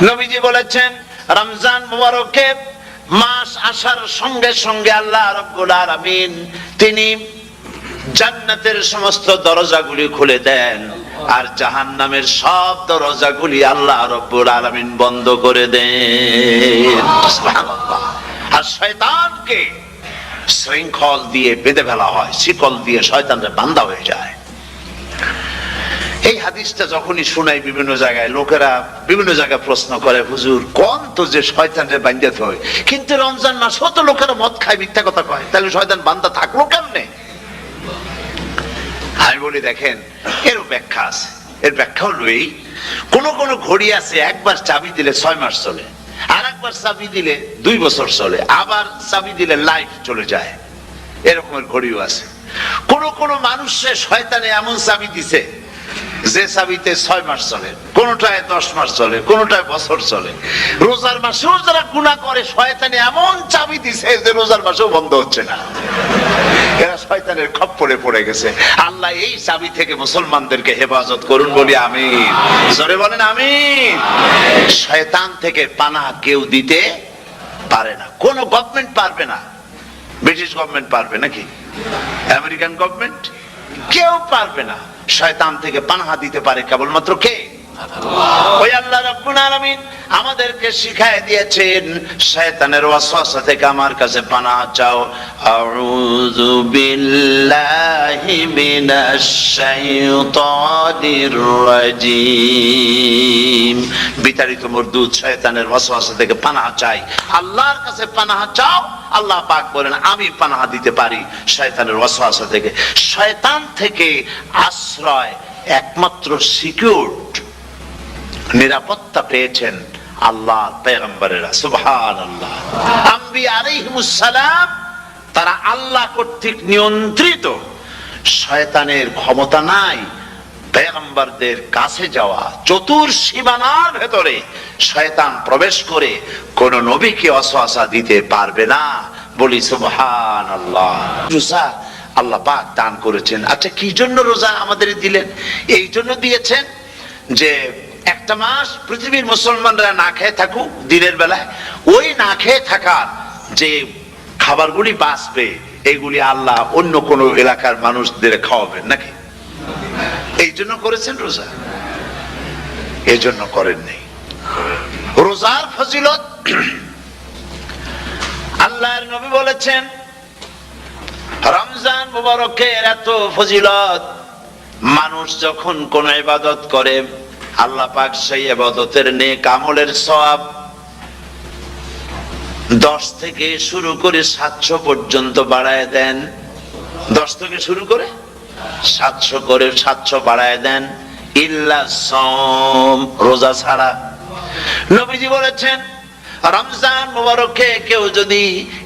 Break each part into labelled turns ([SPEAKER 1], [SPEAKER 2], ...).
[SPEAKER 1] নবীজি বলেছেন রমজান মুবারকে মাস আসার সঙ্গে সঙ্গে আল্লাহ রাব্বুল আলামিন তিনি জান্নাতের সমস্ত দরজাগুলি খুলে দেন, আর জাহান্নামের সব দরজাগুলি আল্লাহ রাব্বুল আলামিন বন্ধ করে দেন। সুবহানাল্লাহ। আর শয়তানকে শৃঙ্খল দিয়ে বেঁধে ফেলা হয়, শিকল দিয়ে শয়তানরা বান্ধা হয়ে যায়। এই হাদিসটা যখনই শুনাই বিভিন্ন জায়গায় লোকেরা বিভিন্ন জায়গায় প্রশ্ন করে, হুজুর কোন তো যে শয়তানরে বান্ধাতে হয়, কিন্তু রমজান মাস তো লোকেরা মদ খায়, মিথ্যা কথা কয়, তাহলে শয়তান বান্ধা থাকলো কেমনে? আমি বলি দেখেন, এর ব্যাখ্যা আছে। এর ব্যাখ্যা হলো এই, কোন কোন ঘড়ি আছে একবার চাবি দিলে 6 মাস চলে, আর একবার চাবি দিলে 2 বছর চলে, আবার চাবি দিলে লাইফ চলে যায়, এরকমের ঘড়িও আছে। কোন কোন মানুষের শয়তানে এমন চাবি দিছে যে চাবিতে 6 মাস চলে, কোনটায় 10 মাস চলে, কোনটায় বছর চলে। রোজার মাসেও যারা গুনাহ করে শয়তানে এমন চাবি দিছে যে রোজার মাসেও বন্ধ হচ্ছে না। এরা শয়তানের খপ্পরে পড়ে গেছে। আল্লাহ এই চাবি থেকে মুসলমানদেরকে হেফাজত করুন, বলি আমিন। জোরে বলেন আমিন। শয়তান থেকে পানাহ কেউ দিতে পারে না, কোন গভর্নমেন্ট পারবে না। ব্রিটিশ গভর্নমেন্ট পারবে নাকি? American government? কেউ পারবে না। শয়তান থেকে পানাহ দিতে পারে কেবলমাত্র কে? ওই আল্লাহ রাব্বুল আলামিন আমাদেরকে শিখায় দিয়েছেন, শয়তানের ওয়াসওয়াসা থেকে আমার কাছে পানাহ চাও। আউযু বিল্লাহি মিনাশ শাইতানির রাজিম। বিতাড়িত মরদুদ শয়তানের ওয়াসওয়াসা থেকে পানাহ চাই, আল্লাহর কাছে পানাহ চাও। আল্লাহ পাক বলেন আমি পানাহ দিতে পারি শয়তানের ওয়াসওয়াসা থেকে। শয়তান থেকে আশ্রয় একমাত্র সিকিউরড, নিরাপত্তা পেয়েছেন আল্লাহর পয়গম্বরেরা। সুবহানাল্লাহ। আম্বিয়া আলাইহিমুস সালাম তারা আল্লাহ কর্তৃক নিয়ন্ত্রিত, শয়তানের ক্ষমতা নাই পয়গম্বরদের কাছে যাওয়া। চতুর্সীমানার ভেতরে শয়তান প্রবেশ করে কোন নবীকে ওয়াসওয়াসা দিতে পারবে না, বলি সুবহানাল্লাহ। রোজা আল্লাহ পাক দান করেছেন। আচ্ছা কি জন্য রোজা আমাদের দিলেন? এই জন্য দিয়েছেন যে একটা মাস পৃথিবীর মুসলমানরা না খেয়ে থাকুক দিনের বেলায়, ওই না খেয়ে থাকার যে খাবারগুলি বাঁচবে এইগুলি আল্লাহ অন্য কোন এলাকার মানুষদের খাওয়াবেন নাকি? এই জন্য করেছেন রোজা, এই জন্য করেননি। রোজার ফজিলত আল্লাহর নবী বলেছেন, রমজান মুবারকের এত ফজিলত, মানুষ যখন কোন ইবাদত করে আল্লাহ পাক সেই ইবাদতের নেক আমলের সওয়াব 10 থেকে শুরু করে 700 পর্যন্ত বাড়ায় দেন। 10 থেকে শুরু করে 700 বাড়ায় দেন, ইল্লা সাওম, রোজা ছাড়া। নবীজি বলেছেন রমজান মুবারকে কেউ যদি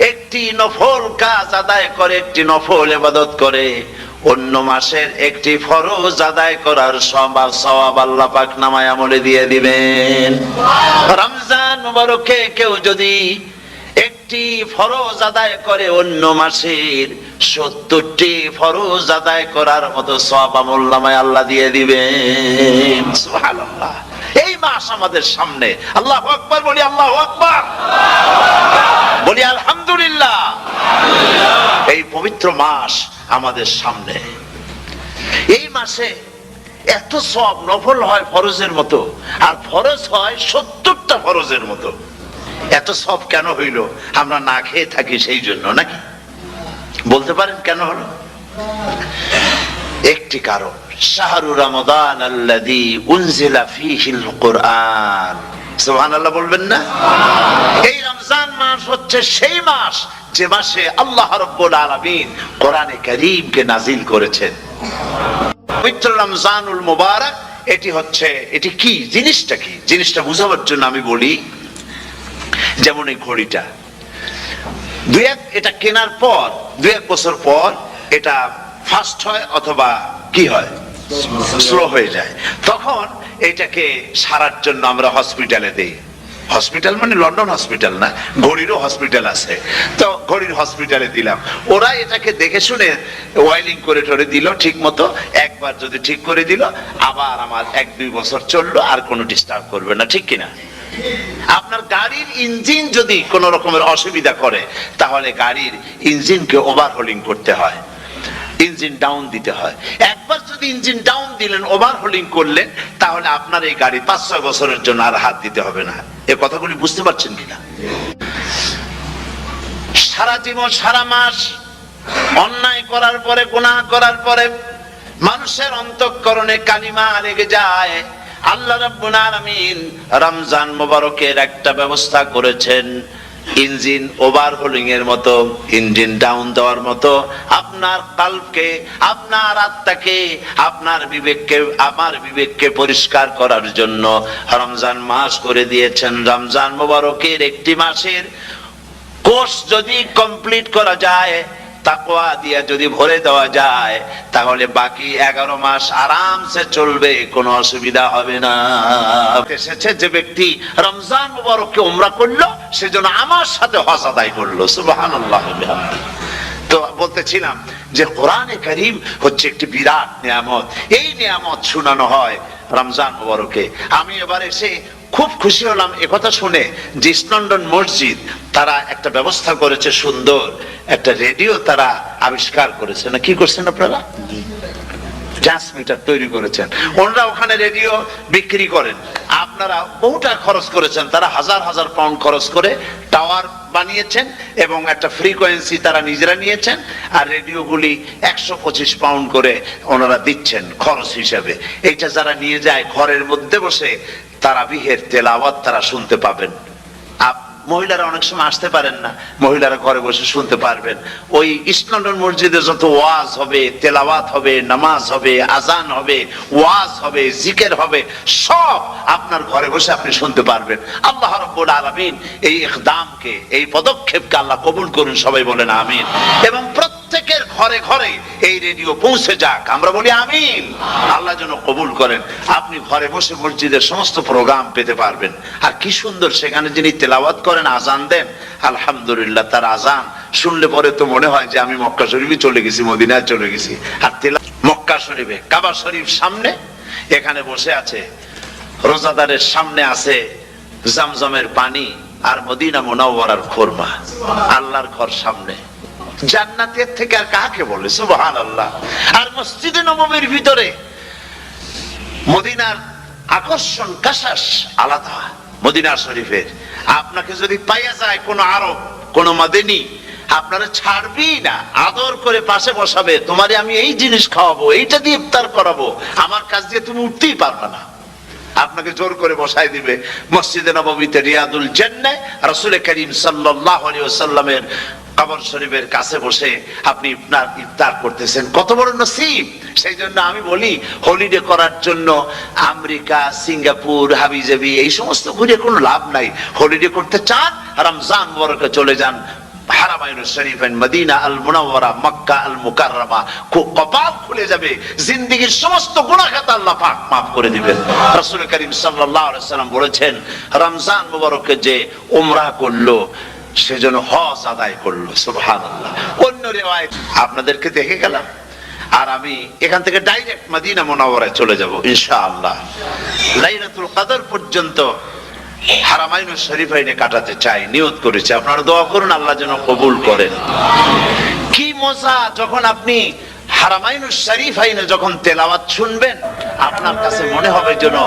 [SPEAKER 1] একটি নফল কাজ আদায় করে, একটি নফল ইবাদত করে, অন্য মাসের একটি ফরজ আদায় করার সওয়াব আল্লাহ পাক নামায়ে আমলে দিয়ে দিবেন। রমজান মুবারকে কেউ যদি একটি ফরজ আদায় করে, অন্য মাসের 70টি ফরজ আদায় করার মতো সওয়াব আমল নামায়ে আল্লাহ দিয়ে দিবেন। সুবহানাল্লাহ। এই মাস আমাদের সামনে, আল্লাহু আকবার বলি, আল্লাহু আকবার বলি, আলহামদুলিল্লাহ। এই পবিত্র মাস আমাদের সামনে, এই মাসে এত সওয়াব, নফল হয় ফরজের মতো, আর ফরজ হয় 70টা ফরজের মতো। এত সওয়াব কেন হইল? আমরা না খেয়ে থাকি সেই জন্য নাকি? বলতে পারেন কেন হলো? একটি কারণ, শাহরু রমাদান আল্লাযী উনজিলা ফীহিল কুরআন। সুবহানাল্লাহ বলবেন না? এই রমজান মাস হচ্ছে সেই মাস যে মাসে আল্লাহ রাব্বুল আলামিন কোরআনে কারীমকে নাযিল করেছেন। পবিত্র রমজানুল মুবারক এটি হচ্ছে, এটি কি জিনিসটা, কি জিনিসটা বোঝাবার জন্য আমি বলি, যেমন এই ঘড়িটা এটা কেনার পর 2-1 বছর পর এটা ফাস্ট হয় অথবা কি হয়, স্লো হয়ে যায়। তখন এটাকে সারার জন্য আমরা হসপিটালে দেই। হসপিটাল মানে লন্ডন হসপিটাল না, ঘড়িরও হসপিটাল আছে। তো ঘড়ির হসপিটালে দিলাম, ওরা এটাকে দেখে শুনে ওয়াইলিং করে টরে দিল ঠিক মতো। একবার যদি ঠিক করে দিল, আবার আমার 1-2 বছর চললো, আর কোনো ডিস্টার্ব করবে না, ঠিক কিনা? আপনার গাড়ির ইঞ্জিন যদি কোন রকমের অসুবিধা করে, তাহলে গাড়ির ইঞ্জিনকে ওভারহোলিং করতে হয়, ইঞ্জিন ডাউন দিতে হয়। একবার যদি ইঞ্জিন ডাউন দিলেন, ওভারহোলিং করলেন, তাহলে আপনার এই গাড়ি 5-6 বছরের জন্য আর হাত দিতে হবে না। এই কথাগুলি বুঝতে পারছেন কিনা? সারা জীবন, সারা মাস অন্যায় করার পরে, গুনাহ করার পরে মানুষের অন্তঃকরণে কালিমা লেগে যায়। আল্লাহ রাব্বুল আলামিন রমজান মোবারকের একটা ব্যবস্থা করেছেন, ইঞ্জিন ওভারহোলিং এর মতো, ইঞ্জিন ডাউন দেওয়ার মতো। আপনার কালবকে, আপনার আত্মাকে, আপনার বিবেককে, আমার বিবেককে পরিষ্কার করার জন্য রমজান মাস করে দিয়েছেন। রমজান মোবারকের একটি মাসের কোর্স যদি কমপ্লিট করা যায়, তাকওয়া দিয়ে যদি ভরে দেওয়া যায়, তাহলে বাকি 11 মাস আরামসে চলবে, কোনো অসুবিধা হবে না। এসেছে যে ব্যক্তি রমজান মুবারককে উমরা করলো, সেজন্য আমার সাথে হজ আদায় করলো। সুবহানাল্লাহ। তো বলতেছিলাম যে কোরআনে কারীম হচ্ছে একটি বিরাট নিয়ামত। এই নিয়ামত শোনানো হয় রমজান মুবারকে। আমি এবার এসে খুব খুশি হলাম একথা শুনে যে ইস্ট লন্ডন মসজিদ তারা একটা ব্যবস্থা করেছে, সুন্দর একটা রেডিও তারা আবিষ্কার করেছে। না কি করছেন আপনারা? ট্রান্সমিটার তৈরি করেছেন। ওনারা ওখানে রেডিও বিক্রি করেন। আপনারা বহুটা খরচ করেছেন, তারা হাজার হাজার পাউন্ড খরচ করে টাওয়ার বানিয়েছেন এবং একটা ফ্রিকোয়েন্সি তারা নিজেরা নিয়েছেন, আর রেডিওগুলি 125 পাউন্ড করে ওনারা দিচ্ছেন খরচ হিসেবে। এইটা যারা নিয়ে যায়, ঘরের মধ্যে বসে তারাবিহের তেলাওয়াত তারা শুনতে পাবেন। মহিলারা অনেক সময় আসতে পারেন না, মহিলারা ঘরে বসে শুনতে পারবেন। ওই ইস্ট লন্ডন মসজিদে যত ওয়াজ হবে, তেলাওয়াত হবে, নামাজ হবে, আজান হবে, ওয়াজ হবে, জিকির হবে, সব আপনার ঘরে বসে আপনি শুনতে পারবেন। আল্লাহ রাব্বুল আলামিন এই ইকদামকে, এই পদক্ষেপকে আল্লাহ কবুল করুন, সবাই বলেন আমিন। এবং প্রত্যেকের ঘরে ঘরে এই রেডিও পৌঁছে যাক, আমরা বলি আমিন। আল্লাহ যেন কবুল করেন। আপনি ঘরে বসে মসজিদের সমস্ত প্রোগ্রাম পেতে পারবেন। আর কি সুন্দর, সেখানে যিনি তেলাওয়াত করেন, আজান দেন, আলহামদুলিল্লাহ, তার আজান শুনলে পরে তো মনে হয় যে আমি মক্কা শরীফে চলে গেছি, মদিনায় চলে গেছি। আর মক্কা শরীফে, কাবা শরীফ সামনে, এখানে বসে আছে, রোজাদারের সামনে আছে জামজামের পানি আর মদিনা মুনাওয়ারার খুরমা। আল্লাহর ঘর সামনে, জান্নাতের থেকে আর কাকে বলে? সুবহানাল্লাহ। আর মসজিদে নববীর ভিতরে মদিনার আকর্ষণ, কাশাস আলাদা। মদিনা শরীফের আপনাকে যদি পাইয়া যায় কোন আরব, কোন মাদানী, আপনারা ছাড়বি না, আদর করে পাশে বসাবে, তোমারে আমি এই জিনিস খাওয়াবো, এইটা দিয়ে ইফতার করাবো, আমার কাছ দিয়ে তুমি উঠতেই পারবে না, আপনাকে জোর করে বসাই দিবে। মসজিদে নববীতে রিয়াদুল জান্নাহ রাসূল করিম সাল্লাল্লাহু আলাইহি ওয়াসাল্লামের কবর শরীফের কাছে বসে আপনি ইফতার করতেছেন, কত বড় নসিব। সেই জন্য আমি বলি, হলিডে করার জন্য আমেরিকা, সিঙ্গাপুর, হাবিজাবি এই সমস্ত ঘুরে কোনো লাভ নাই। হলিডে করতে চান, রমজান মুবারকে চলে যান হারামাইন শরীফাইন, মদিনা আল মুনাওয়ারা, মক্কা আল মুকাররমা। কপাল খুলে যাবে, জিন্দেগীর সমস্ত গুনাহ খাতা আল্লাহ পাক maaf করে দিবেন। রাসূল করিম সাল্লাল্লাহু আলাইহি ওয়াসাল্লাম বলেছেন, রমজান মুবারকে যে উমরা করলো, সেজন্য হজ আদায় করলো। সুবহানাল্লাহ। অন্য রিওয়ায়াত আপনাদেরকে দেখে গেলাম, আর আমি এখান থেকে ডাইরেক্ট মদিনা মুনাওয়ারায় চলে যাব ইনশাআল্লাহ। লাইলাতুল কদর পর্যন্ত হারামাইন শরীফাইনে কাটাতে চাই, নিয়ত করেছি। আপনারা দোয়া করুন আল্লাহ যেন কবুল করেন। কি মজা যখন আপনি হারামাইন শরীফাইনে যখন তেলাওয়াত শুনবেন, আপনার কাছে মনে হবে যেন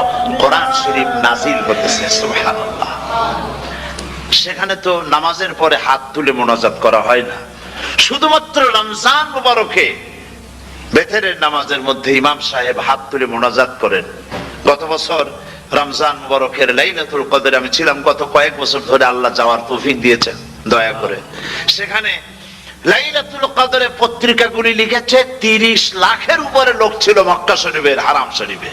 [SPEAKER 1] কোরআন শরীফ নাজিল হতেছে। সুবহানাল্লাহ। সেখানে তো নামাজের পরে হাত তুলে মোনাজাত করা হয় না, শুধুমাত্র রমজান মুবারকে বেতেরের নামাজের মধ্যে ইমাম সাহেব হাত তুলে মোনাজাত করেন। গত বছর রমজান মুবারকের লাইলাতুল কদরে আমি ছিলাম, গত কয়েক বছর ধরে আল্লাহ যাওয়ার তৌফিক দিয়েছেন দয়া করে। সেখানে লাইলাতুল কদরে পত্রিকাগুলি লিখেছে 30 লাখের উপরে লোক ছিল মক্কা শরীফের, হারাম শরীফে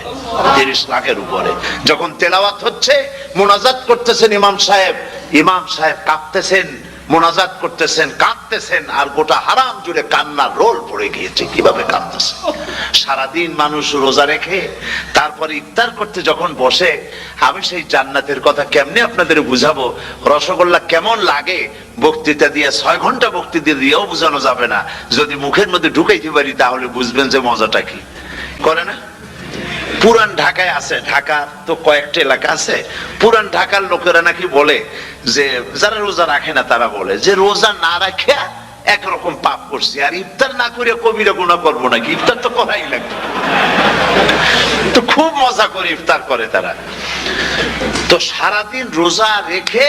[SPEAKER 1] 30 লাখের উপরে। যখন তেলাওয়াত হচ্ছে, মোনাজাত করতেছেন ইমাম সাহেব কাঁপতেছেন, মোনাজাত করতেছেন, কাঁদতেছেন, আর গোটা হারাম জুড়ে কান্নার রোল পড়ে গিয়েছে। কিভাবে কাঁদতেছে! সারাদিন মানুষ রোজা রেখে তারপরে ইফতার করতে যখন বসে, আমি সেই জান্নাতের কথা কেমনে আপনাদের বুঝাবো? রসগোল্লা কেমন লাগে বক্তৃতা দিয়ে 6 ঘন্টা বক্তৃতা দিয়েও বোঝানো যাবে না। যদি মুখের মধ্যে ঢুকাইতে পারি তাহলে বুঝবেন যে মজাটা কি। করে না? পুরান ঢাকায় আছে, ঢাকা তো কয়েকটা এলাকা আছে, পুরান ঢাকার লোকেরা নাকি বলে যে যারা রোজা রাখে না তারা বলে যে রোজা না রাখে একরকম পাপ করছি, আর ইফতার না করে কবিরা গুনাহ করবো নাকি, ইফতার তো করাই লাগবে। তো খুব মজা করে ইফতার করে তারা। তো সারাদিন রোজা রেখে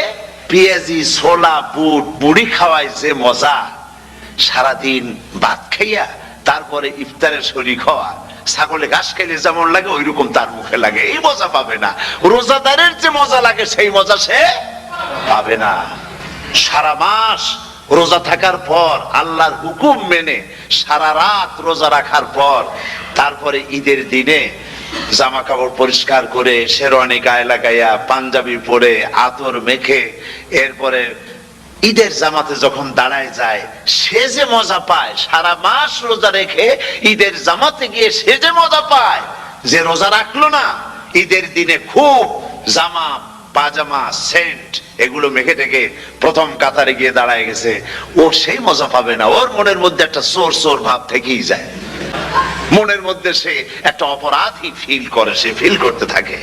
[SPEAKER 1] পেঁয়াজি ছোলা বুট মুড়ি খাওয়ায় যে মজা, সারাদিন ভাত খাইয়া তারপরে ইফতারের শরীক হওয়া, ছাগলে ঘাস খাইলে যেমন লাগে ওই রকম তার মুখে লাগে, এই মজা পাবে না। রোজাদারের যে মজা লাগে সেই মজা সে পাবে না। সারা মাস রোজা থাকার পর আল্লাহর হুকুম মেনে সারা রাত রোজা রাখার পর তারপরে ঈদের দিনে জামা কাপড় পরিষ্কার করে শেরওয়ানি গায়ে লাগাইয়া পাঞ্জাবি পরে আতর মেখে এরপরে ঈদের জামাতে যখন দাঁড়ায় যায় সে যে মজা পায়, সারা মাস রোজা রেখে ঈদের জামাতে গিয়ে সে যে মজা পায়, যে রোজা রাখলো না ঈদের দিনে খুব জামা পাজামা সেন্ট এগুলো মেখে টেকে প্রথম কাতারে গিয়ে দাঁড়ায় গেছে, ও সেই মজা পাবে না। ওর মনের মধ্যে একটা চোর চোর ভাব থেকেই যায়, মনের মধ্যে সে একটা অপরাধী ফিল করে, সে ফিল করতে থাকে।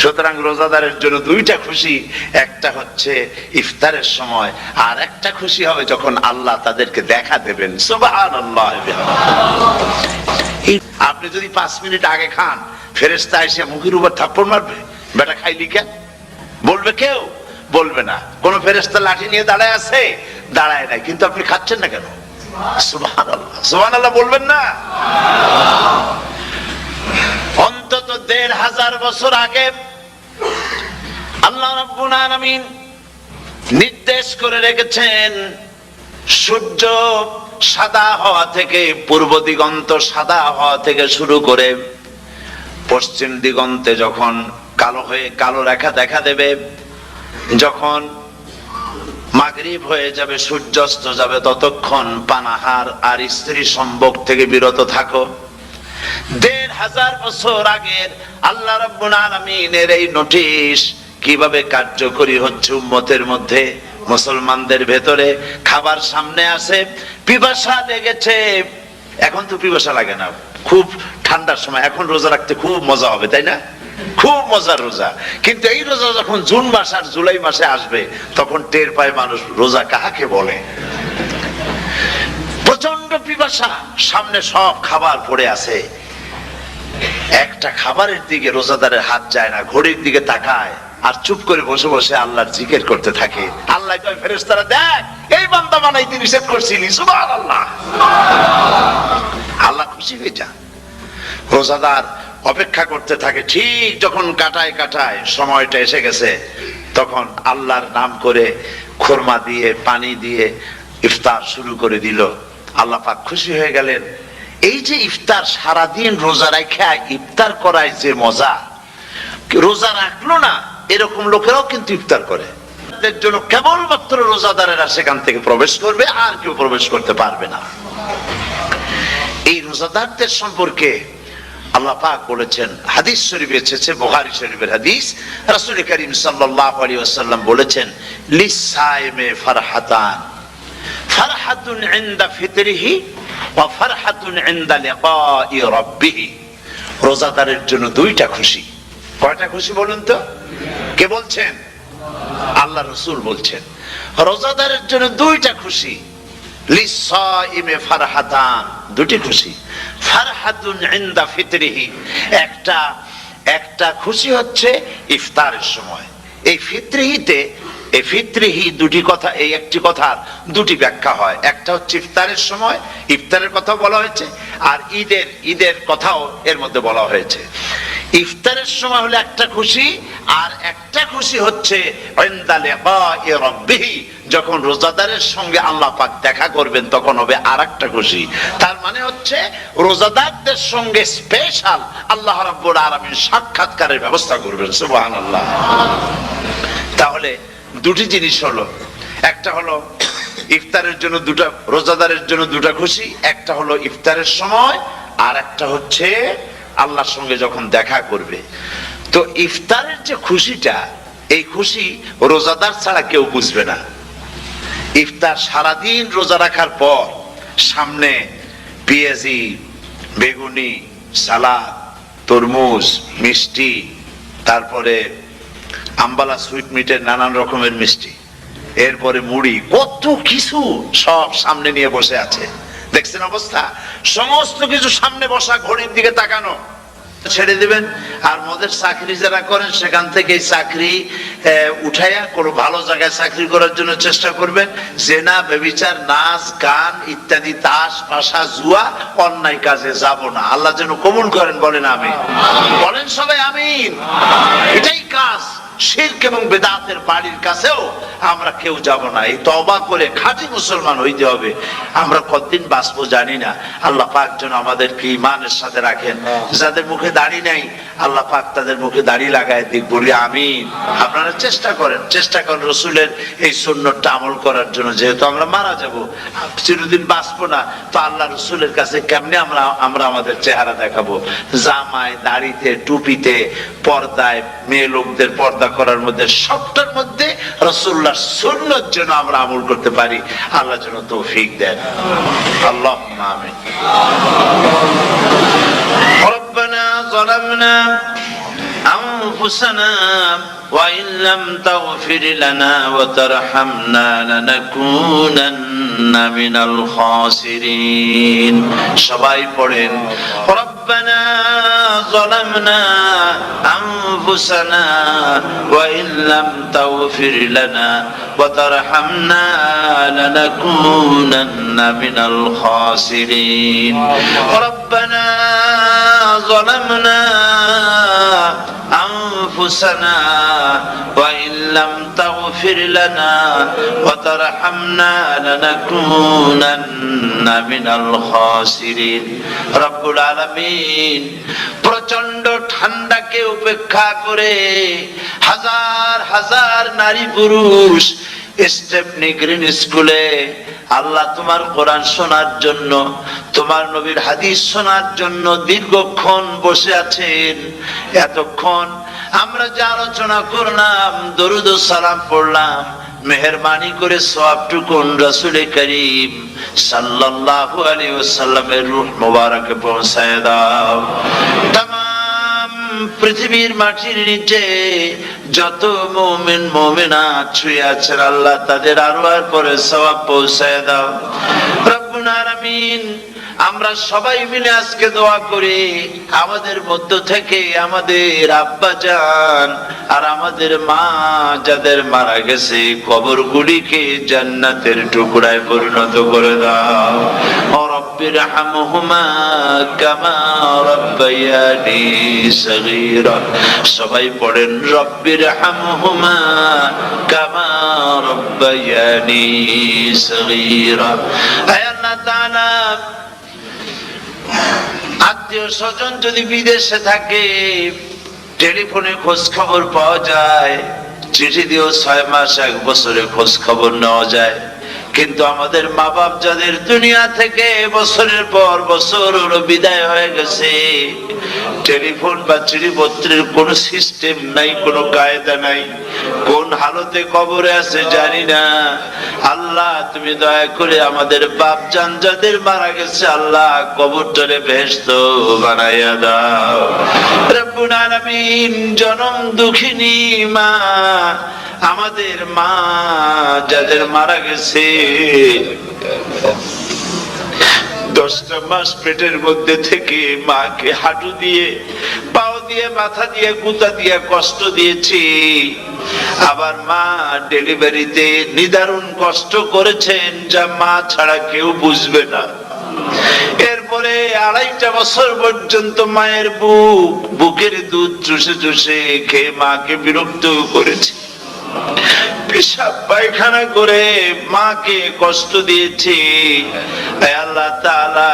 [SPEAKER 1] সুতরাং রোজাদারের জন্য দুইটা খুশি, একটা হচ্ছে ইফতারের সময়, আর একটা খুশি হবে যখন আল্লাহ তাদেরকে দেখা দেবেন। সুবহানাল্লাহ। আপনি যদি 5 মিনিট আগে খান, ফেরেশতা এসে মুখের উপর থাপ্পড় মারবে, বেটা খাইলি কেন বলবে? কেউ বলবে না। কোন ফেরেশতা লাঠি নিয়ে দাঁড়ায় আছে? দাঁড়ায় নাই, কিন্তু আপনি খাচ্ছেন না কেন? সুবহানাল্লাহ। সুবহানাল্লাহ বলবেন না? অন্তত 1500 বছর আগে আল্লাহ রাব্বুল আলামিন নির্দেশ করে রেখেছেন, সূর্য সাদা হওয়া থেকে, পূর্ব দিগন্ত সাদা হওয়া থেকে শুরু করে পশ্চিম দিগন্তে যখন কালো হয়ে কালো রেখা দেখা দেবে, যখন মাগরিব হয়ে যাবে, সূর্যাস্ত যাবে, ততক্ষণ পানাহার আর স্ত্রী সম্ভোগ থেকে বিরত থাকো। 1500 বছর আগের আল্লাহ রাব্বুল আলামিনের এই নোটিশ কিভাবে কার্যকরী হচ্ছে উম্মতের মধ্যে, মুসলমানদের ভেতরে। খাবার সামনে আসে, পিপাসা লেগেছে, এখন তো পিপাসা লাগে না, খুব ঠান্ডার সময়, এখন রোজা রাখতে খুব মজা হবে, তাই না? খুব মজার রোজা। কিন্তু এই রোজা যখন জুন মাস আর জুলাই মাসে আসবে তখন টের পায় মানুষ রোজা কাহাকে বলে। প্রচন্ড পিপাসা, সামনে সব খাবার পড়ে আছে, একটা খাবারের দিকে রোজাদারের হাত যায় না, ঘড়ির দিকে তাকায় আর চুপ করে বসে বসে আল্লাহর জিকির করতে থাকে। আল্লাহ কয়, ফেরেশতারা দেখ, এই বান্দা বানাইতে নিষেধ করছিলি। সুবহানাল্লাহ। আল্লাহ খুশি হয়ে যান। রোজাদার অপেক্ষা করতে থাকে, ঠিক যখন কাটায় কাটায় সময়টা এসে গেছে তখন আল্লাহর নাম করে খুরমা দিয়ে পানি দিয়ে ইফতার শুরু করে দিল। আল্লাহ পাক খুশি হয়ে গেলেন। এই যে ইফতার, সারাদিন রোজা রাখা ইফতার করায় যে মজা, রোজা রাখলো না এরকম লোকেরাও কিন্তু ইফতার করে। এর জন্য কেবলমাত্র রোজাদারেরা সেখান থেকে প্রবেশ করবে, আর কেউ প্রবেশ করতে পারবে না। এই রোজাদারদের সম্পর্কে আল্লাহ পাক বলেছেন, হাদিস শরীফে এসেছে, বুখারী শরীফের হাদিস, রাসূল করিম সাল্লাল্লাহু আলাইহি ওয়াসাল্লাম বলেছেন, লিসাইমে ফারহাতান, ফারহাতুন ইনদা ফিতরিহি ওয়া ফারহাতুন ইনদা লিকাই রাব্বিহি। রোজাদারের জন্য দুইটা খুশি। কয়টা খুশি বলুন তো? কে বলছেন? আল্লাহ রাসূল বলছেন রোজাদারের জন্য দুইটা খুশি। লিসাইমে ফারহাতান, দুটি খুশি। ফারহাতুন ইনদা ফিতরিহি, একটা খুশি হচ্ছে ইফতারের সময়। এই ফিতরিহিতে, এই ফিতরিহি দুটি কথা, এই একটি কথার দুটি ব্যাখ্যা হয়। একটা হচ্ছে ইফতারের সময়, ইফতারের কথা বলা হয়েছে, আর ঈদের কথাও এর মধ্যে বলা হয়েছে। ইফতারের সময় হলো একটা খুশি, আর একটা খুশি হচ্ছে ইনদা লিকাই রাব্বিহি, যখন রোজাদারের সঙ্গে আল্লাহ পাক দেখা করবেন তখন হবে আরেকটা খুশি। তার মানে হচ্ছে রোজাদারদের সঙ্গে স্পেশাল আল্লাহ রাব্বুল আলামিন সাক্ষাৎকারের ব্যবস্থা করবেন। সুবহানাল্লাহ। তাহলে দুটি জিনিস হলো, একটা হলো ইফতারের জন্য দুটা, রোজাদারের জন্য দুটা খুশি, একটা হলো ইফতারের সময়, আর একটা হচ্ছে আল্লাহর সঙ্গে যখন দেখা করবে। তো ইফতারের যে খুশিটা, এই খুশি রোজাদার ছাড়া কেউ বুঝবে না। ইফতার সারাদিন রোজা রাখার পর সামনে পেঁয়াজি, বেগুনি, সালাদ, তরমুজ, মিষ্টি, তারপরে আম্বালা সুইট মিটের নানান রকমের মিষ্টি, এরপরে মুড়ি, কত কিছু সব সামনে নিয়ে বসে আছে। দেখছেন অবস্থা? সমস্ত কিছু সামনে বসা, ঘড়ির দিকে তাকানো। ছেড়ে দিবেন। আর মদের চাকরি যারা করেন সেখান থেকে চাকরি উঠাইয়া কোনো ভালো জায়গায় চাকরি করার জন্য চেষ্টা করবেন। জেনা, ব্যভিচার, নাচ গান ইত্যাদি, তাস পাশা, জুয়া, অন্যায় কাজে যাব না। আল্লাহ যেন কবুল করেন, বলেন আমিন। বলেন সবাই আমিন। এটাই কাজ। শিরক এবং বেদাতের বাড়ির কাছেও আমরা কেউ যাব না। এই তওবা করে খাঁটি মুসলমান হইতে হবে। আমরা কতদিন বাঁচবো জানি না। আল্লাহ পাক যেন আমাদেরকে ঈমানের সাথে রাখেন। যাদের মুখে দাড়ি নাই, আল্লাহ পাক তাদের মুখে দাড়ি লাগায় দিক, বলি আমিন। আপনারা চেষ্টা করেন রসুলের এই সুন্নতটা আমল করার জন্য। যেহেতু আমরা মারা যাব, চিরদিন বাঁচবো না, তো আল্লাহ রসুলের কাছে কেমনে আমরা আমাদের চেহারা দেখাবো? জামায়, দাড়িতে, টুপিতে, পর্দায়, মেয়ে লোকদের পর্দা করার মধ্যে, সবটার মধ্যে রাসূলুল্লাহর সুন্নাত যেন আমরা আমল করতে পারি। আল্লাহ যেন তৌফিক দেন। আল্লাহুম্মা আমিন। রব্বানা যালামনা আনফুসানা ওয়া ইন লাম তাগফির লানা ওয়া তারহামনা লানাকুনান্না মিনাল খাসিরিন। সবাই পড়েন, রব্বানা যালামনা আনফুসানা ওয়া ইন লাম তাগফির লানা ওয়া তারহামনা লানাকুনান্না মিনাল খাসিরিন। রব্বানা যালামনা أنفسنا وإن لم تغفر لنا وترحمنا لنكونن من الخاسرين। রব্বুল আলামিন প্রচন্ড ঠান্ডাকে উপেক্ষা করে হাজার হাজার নারী পুরুষ স্টেপনি গ্রিন স্কুলে আল্লাহ তোমার কোরআন শোনার জন্য, তোমার নবীর হাদিস শোনার জন্য দীর্ঘক্ষণ বসে আছেন। এতক্ষণ আমরা যে আলোচনা করলাম, দরুদ ও সালাম পড়লাম, মেহেরবানি করে সওয়াবটুকুন রাসূল করিম সাল্লাল্লাহু আলাইহি ওয়াসাল্লামের রূহ মোবারকে পৌঁছায় দাও। তামাম পৃথিবীর মাটির নিচে যত মুমিন মুমিনাত শুয়ে আছেন, আল্লাহ তাদের আরওয়ার পরে সওয়াব পৌঁছায় দাও। রব্বুল আলামিন, আমরা সবাই মিলে আজকে দোয়া করি, আমাদের মধ্য থেকে আমাদের আব্বা জান আর আমাদের মা যাদের মারা গেছে, কবরগুলিকে জান্নাতের টুকরায় পরিণত করে দাও। রব্বির হামহুমা কামা রাব্বায়ানি সগীরা। সবাই পড়েন, রব্বির হামহুমা কামা রাব্বায়ানি সগীরা। হে আল্লাহ তাআলা, আত্মীয় স্বজন যদি বিদেশে থাকে, টেলিফোনে খোঁজ খবর পাওয়া যায়, চিঠি দিয়েও 6 মাস 1 বছরে খোঁজ খবর নেওয়া যায়। কিন্তু আমাদের মা বাপ যাদের দুনিয়া থেকে বছরের পর বছর বিদায় হয়ে গেছে, টেলিফোন বা চিঠিপত্রের কোন সিস্টেম নাই, কোন কায়দা নাই, কোন হালতে কবরে আছে জানি না। আল্লাহ তুমি দয়া করে আমাদের বাপ জান যাদের মারা গেছে, আল্লাহ কবরটারে বেহেশত বানাইয়া দাও। রব্বুল আলামিন, জনম দুঃখিনী মা, আমাদের মা যাদের মারা গেছে, 10টা মাস পেটের মধ্যে থেকে মাকে হাঁটু দিয়ে, পাও দিয়ে, মাথা দিয়ে, গুতা দিয়ে কষ্ট দিয়েছি। আবার মা ডেলিভারিতে নিদারুণ কষ্ট করেছেন, যা মা ছাড়া কেউ বুঝবে না। এরপরে 2.5 বছর পর্যন্ত মায়ের বুকের দুধ চুষে চুষে খেয়ে মাকে বিরক্ত করেছে। পেশাব পায়খানা করে মাকে কষ্ট দিয়েছি। আল্লাহ তাআলা,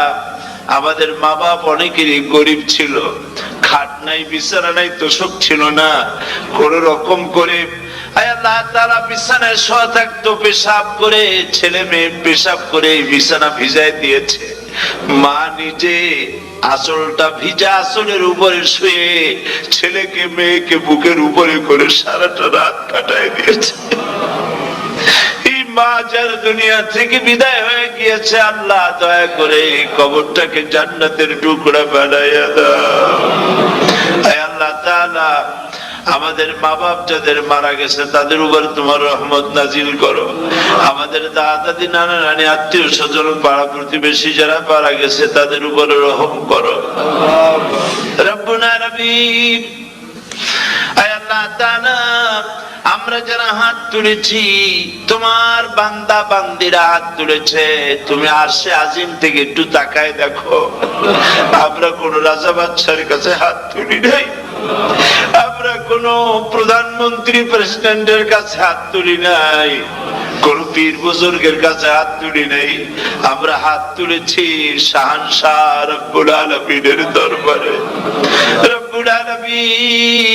[SPEAKER 1] আমাদের মা বাপ অনেকেরই গরিব ছিল, খাট নাই, বিছানা নাই, তোষক ছিল না, কোন রকম করে আল্লাহ তাআলা বিছানায় শোয়া থাকতো, পেশাব করে, ছেলে মেয়ে পেশাব করে বিছানা ভিজায় দিয়েছে। মা নিজে আঁচলটা ভিজা আঁচলের উপরে শুয়ে ছেলেকে মেয়েকে বুকের উপরে করে সারাটা রাত কাটায় দিয়েছে। এই মা যার দুনিয়া থেকে বিদায় হয়ে গিয়েছে, আল্লাহ দয়া করে কবরটাকে জান্নাতের টুকরা বানাইয়া দাও। হে আল্লাহ তাআলা আমাদের মা বাপ যাদের মারা গেছে তাদের উপর তোমার রহমত নাজিল করো। আমাদের দাদা দাদি নানা নানি আত্মীয় স্বজন পাড়া প্রতিবেশী যারা মারা গেছে তাদের উপর রহম করো। রব্বুনা রব্বিন, হে আল্লাহ তাআলা আমরা যারা হাত তুলেছি, তোমার বান্দা বান্দিরা হাত তুলেছে, তুমি আরশে আজিম থেকে একটু তাকায় দেখো। আমরা কোন রাজা বাদশার কাছে হাত তুলি নাই, আমরা কোন প্রধানমন্ত্রী প্রেসিডেন্টের কাছে হাত তুলি নাই, কোন পীর বুজুর্গের কাছে হাত তুলি নাই। আমরা হাত তুলেছি শাহনশাহ রব্বুল আলামিনের দরবারে। রব্বুল আলামিন,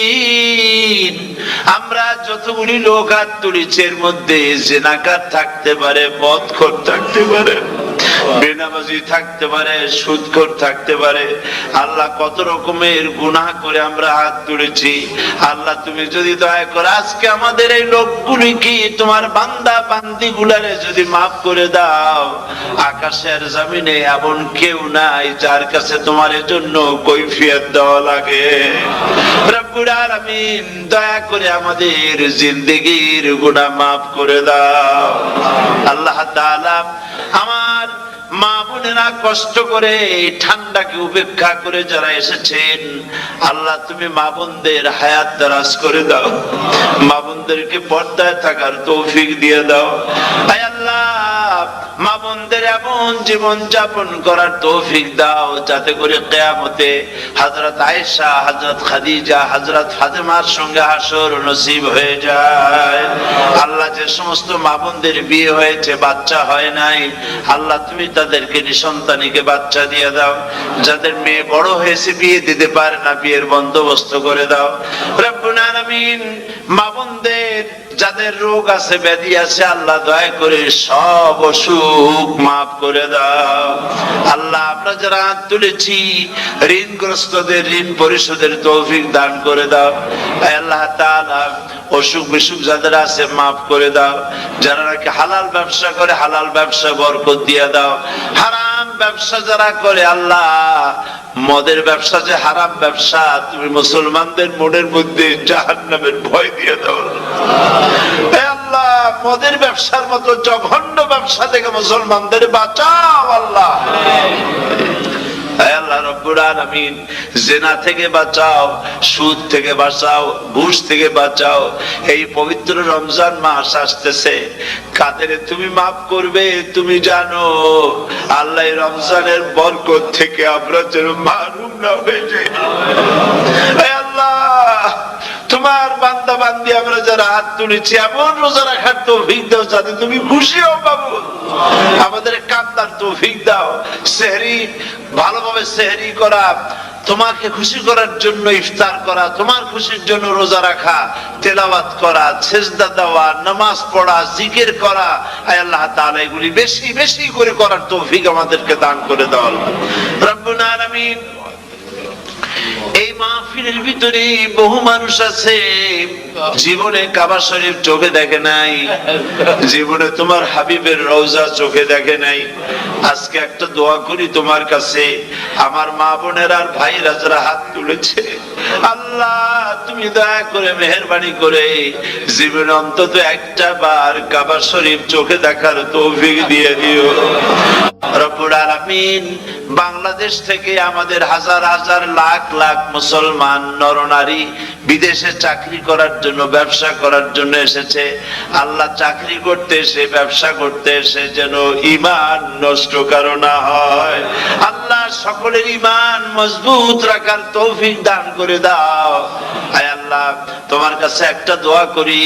[SPEAKER 1] আমরা যতগুলি লোক হাত তুলেছি এর মধ্যে জিনাকার থাকতে পারে, মদখোর থাকতে পারে, বেনামাজি থাকতে পারে, সুদখোর থাকতে পারে। আল্লাহ কত রকমের গুনাহ করে আমরা হাত তুলেছি। আল্লাহ তুমি যদি দয়া করে আজকে আমাদের এই লোকগুলি কি তোমার বান্দা বান্দি গুলারে যদি মাফ করে দাও, আকাশের জমিনে এমন কেউ নাই যার কাছে তোমার জন্য কৈফিয়ত দেওয়া লাগে। রব্বুল আলামিন দয়া করে আমাদের জিন্দেগির গুনাহ মাফ করে দাও। আল্লাহ তাআলা আমার মা বোনেরা কষ্ট করে ঠান্ডাকে উপেক্ষা করে যারা এসেছেন, আল্লাহ তুমি মা বোনদের হায়াত দারাজ করে দাও, মা বোনদেরকে পর্দায় থাকার তৌফিক দিয়ে দাও। হে আল্লাহ মা বোনদের এমন জীবন যাপন করার তৌফিক দাও যাতে করে কিয়ামতে হযরত আয়েশা, হযরত খাদিজা, হযরত ফাতেমার সঙ্গে হাসর নসিব হয়ে যায়। আল্লাহ যে সমস্ত মা বোনদের বিয়ে হয়েছে বাচ্চা হয় নাই, আল্লাহ তুমি তাদেরকে নিঃসন্তানীকে বাচ্চা দিয়ে দাও। যাদের মেয়ে বড় হয়েছে বিয়ে দিতে পারে না, বিয়ের বন্দোবস্ত করে দাও। রব্বুল আলামিন মা বোনদের যাদের রোগ আছে ব্যাধি আছে, আল্লাহ দয়া করে সব অসুখ মাফ করে দাও। আল্লাহ আমরা যারা হাত তুলেছি ঋণগ্রস্তদের ঋণ পরিশোধের তৌফিক দান করে দাও। আল্লাহ তাআলা অসুখ বিসুখ যাদের আছে মাফ করে দাও। যারা নাকি হালাল ব্যবসা করে হালাল ব্যবসা বরকত দিয়ে দাও। হারাম ব্যবসা যারা করে, আল্লাহ মদের ব্যবসা যে হারাম ব্যবসা, তুমি মুসলমানদের মনের মধ্যে জাহান্নামের ভয় দিয়ে দাও। হে আল্লাহ মদের ব্যবসার মতো জঘন্য ব্যবসা থেকে মুসলমানদের বাঁচাও আল্লাহ। হে আল্লাহ রব্বুল আলামিন জিনা থেকে বাঁচাও, সুদ থেকে বাঁচাও, ঘুষ থেকে বাঁচাও। এই পবিত্র রমজান মাস আসতেছে, কাদের তুমি মাফ করবে তুমি জানো। আল্লাহ রমজানের বরকত থেকে আমরা যেন মাহরুম না হয়ে যাই। হে আল্লাহ তোমার বান্দা বান্দি আমরা যারা হাত তুলেছি এমন রোজা রাখার তৌফিক দাও যাতে তুমি খুশি হও বাবু। আমাদের কান্দার তৌফিক দাও। সেহরি ভালোভাবে সেহরি করা, তোমাকে খুশি করার জন্য ইফতার করা, তোমার খুশির জন্য রোজা রাখা, তেলাওয়াত করা, সেজদা দেওয়া, নামাজ পড়া, জিকির করা, আয় আল্লাহ তাআলা এগুলি বেশি বেশি করে করার তৌফিক আমাদেরকে দান করে দাও রব্বুল আলামিন। এই মাহফিলের ভিতরে বহু মানুষ আছে জীবনে কাবা শরীফ চোখে দেখে নাই, জীবনে তোমার হাবিবের রওজা চোখে দেখে নাই। আজকে একটা দোয়া করি তোমার কাছে, আমার মা বোনের আর ভাইরা যারা হাত তুলেছে, আল্লাহ তুমি দয়া করে মেহেরবানি করে জীবনে অন্তত একটা বার কাবা শরীফ চোখে দেখার তৌফিক দিয়ে দিও রব্বুল আলামিন। বাংলাদেশ থেকে আমাদের হাজার হাজার লাখ লাখ মুসলমান নরনারী বিদেশে চাকরি করার জন্য, ব্যবসা করার জন্য এসেছে। আল্লাহ চাকরি করতে এসে, ব্যবসা করতে এসে যেন ঈমান নষ্ট কারো না হয়। আল্লাহ সকলের ঈমান মজবুত রাখার তৌফিক দান করে দাও। আয় আল্লাহ তোমার কাছে একটা দোয়া করি,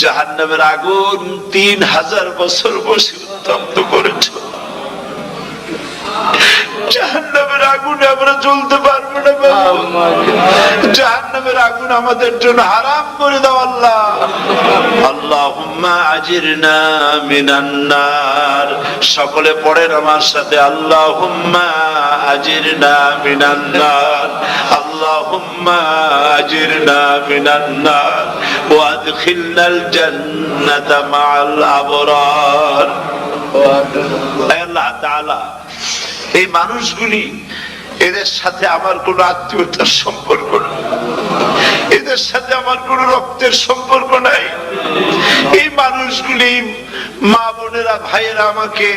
[SPEAKER 1] জাহান্নামের আগুন 3000 বছর বসে উত্তপ্ত করেছো, জাহান্নামের আগুনে আমরা জ্বলতে পারবো না বাবু। জাহান্নামের আগুন আমাদের জন্য হারাম করে দাও আল্লাহ। আল্লাহুম্মা আজিরনা মিনান নার। সকলে পড়েন আমার সাথে, আল্লাহুম্মা আজিরনা মিনান নার, আল্লাহুম্মা আজিরনা মিনান নার ওয়া আদখিলনাল জান্নাতা মাআল আবরার। আল্লাহ তাআলা এই মানুষগুলি এদের সাথে আমার কোনো আত্মীয়তার সম্পর্ক নেই, এদের সাথে আমার কোনো রক্তের সম্পর্ক নাই। এই মানুষগুলি, মা বোনেরা, ভাইয়েরা আমাকে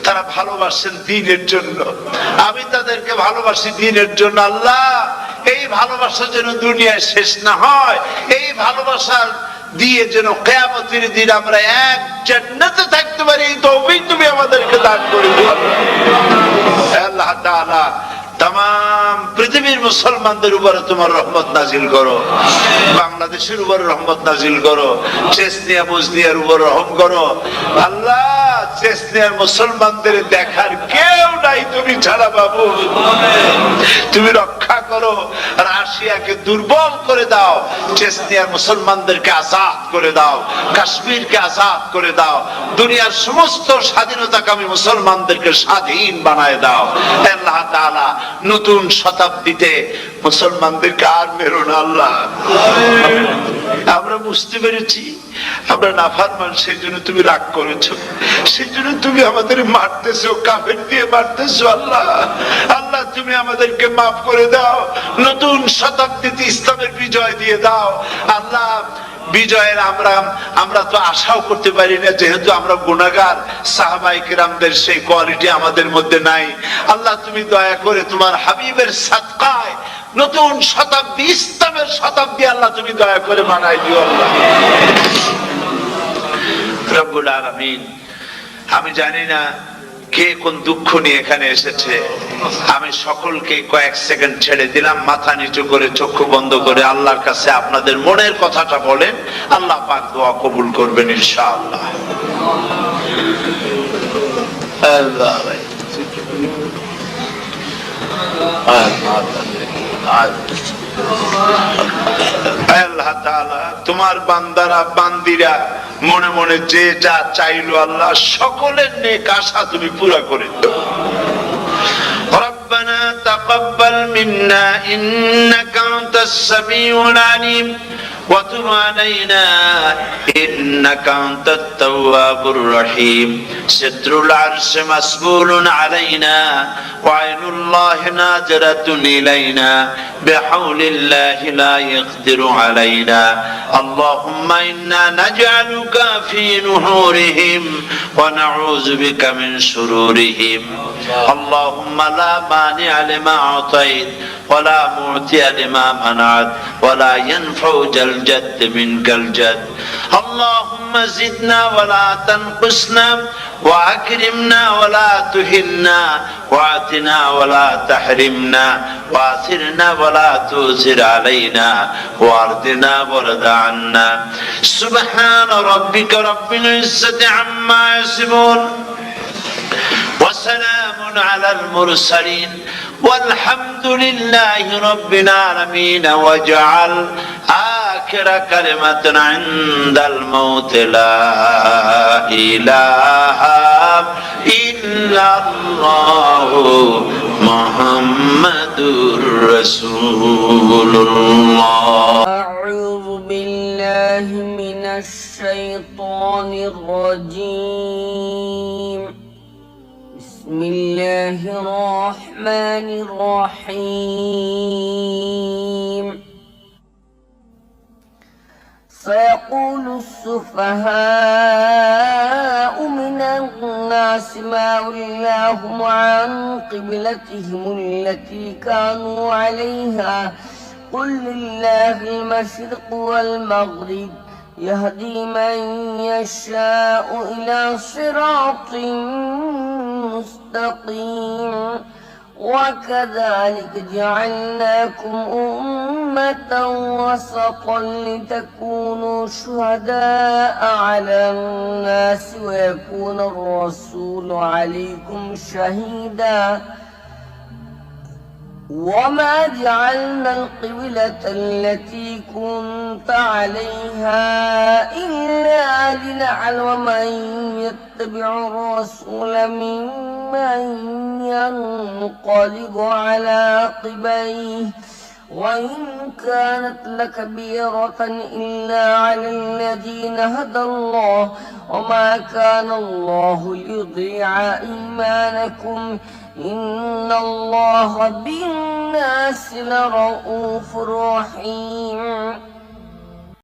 [SPEAKER 1] তারা ভালোবাসেন দ্বীনের জন্য, আমি তাদেরকে ভালোবাসি দ্বীনের জন্য। আল্লাহ, এই ভালোবাসা যেন দুনিয়ায় শেষ না হয়, এই ভালোবাসা দিয়ে যেন কিয়ামতের দিন আমরা এক জান্নাতে থাকতে পারি, এই তৌফিক তুমি আমাদেরকে দান করে দিও। আল্লাহ তাআলা तमाम পৃথিবীর মুসলমানদের উপরে তোমার রহমত নাজিল করো, বাংলাদেশের উপরে রহমত নাজিল করো, চেচনিয়া বুজনিয়ার উপর রহম করো। আল্লাহ, চেচনিয়ার মুসলমানদের দেখার কেউ নাই তুমি ছাড়া বাবু, তুমি রক্ষা করো। রাশিয়াকে দুর্বল করে দাও, চেচনিয়ার মুসলমানদেরকে আজাদ করে দাও, কাশ্মীরকে আজাদ করে দাও, দুনিয়ার সমস্ত স্বাধীনতাকামী মুসলমানদেরকে স্বাধীন বানায় দাও। আল্লাহ তাআলা নতুন শতাব্দীতে মুসলমানদেরকে আর মেরো না আল্লাহ। আমরা বুঝতে পেরেছি আমরা নাফরমান, সেই জন্য তুমি রাগ করেছো, সেই জন্য তুমি আমাদের মারতেছো, কাফের দিয়ে মারতেছো। আল্লাহ, আল্লাহ তুমি আমাদেরকে মাফ করে দাও, নতুন শতাব্দীতে ইসলামের বিজয় দিয়ে দাও। আল্লাহ, বিজয়ের আমরা তো আশাও করতে পারি না, যেহেতু আমরা গুনাহগার। সাহাবায়ে কেরামদের সেই কোয়ালিটি আমাদের মধ্যে নাই। আল্লাহ, তুমি দয়া করে তোমার হাবিবের সাদকায় নতুন শতাব্দী, ইসলামের শতাব্দী আল্লাহ তুমি দয়া করে বানাই দিও আল্লাহ রব্বুল আলামিন। আমি জানি না কে কোন দুঃখ নিয়ে এখানে এসেছে, আমি সকলকে কয়েক সেকেন্ড ছেড়ে দিলাম, মাথা নিচু করে চক্ষু বন্ধ করে আল্লাহর কাছে আপনাদের মনের কথাটা বলেন, আল্লাহ পাক দোয়া কবুল করবেন ইনশাআল্লাহ। আল্লাহ আল্লাহ তাআলা তোমার বান্দারা বান্দিরা মনে মনে যে যা চাইলো আল্লাহ সকলের নেক আশা তুমি পুরা করে দাও। ربنا تقبل منا إنك أنت السميع العليم وتب علينا إنك أنت التواب الرحيم ستر العرش مسبول علينا وعين الله ناظرة إلينا بحول الله لا يقدر علينا اللهم إنا نجعلك في نحورهم ونعوذ بك من شرورهم اللهم لا مانع لما أعطيت ولا معطي لما منعت ولا ينفع ذا الجد منك الجد اللهم زدنا ولا تنقصنا وأكرمنا ولا تهنا وآتنا ولا تحرمنا وآثرنا ولا تؤثر علينا وارضنا وارض عنا سبحان ربك رب العزة عما يصفون وسلام على المرسلين والحمد لله رب العالمين واجعل آخر كلمة عند الموت لا إله إلا الله محمد رسول الله
[SPEAKER 2] أعوذ بالله من الشيطان الرجيم بسم الله الرحمن الرحيم سيقول السفهاء من الناس ما ولاهم عن قبلتهم التي كانوا عليها قل لله المشرق والمغرب يهدي من يشاء إلى صراط مستقيم وكذلك جعلناكم أمة وسطا لتكونوا شهداء على الناس ويكون الرسول عليكم شهيدا وما جعلنا القبلة التي كنت عليها إلا لنعلم من يتبع الرسول ممن ينقلب على عقبيه وإن كانت لكبيرة إلا على الذين هدى الله وما كان الله ليضيع إيمانكم إن الله بالناس لرؤوف رحيم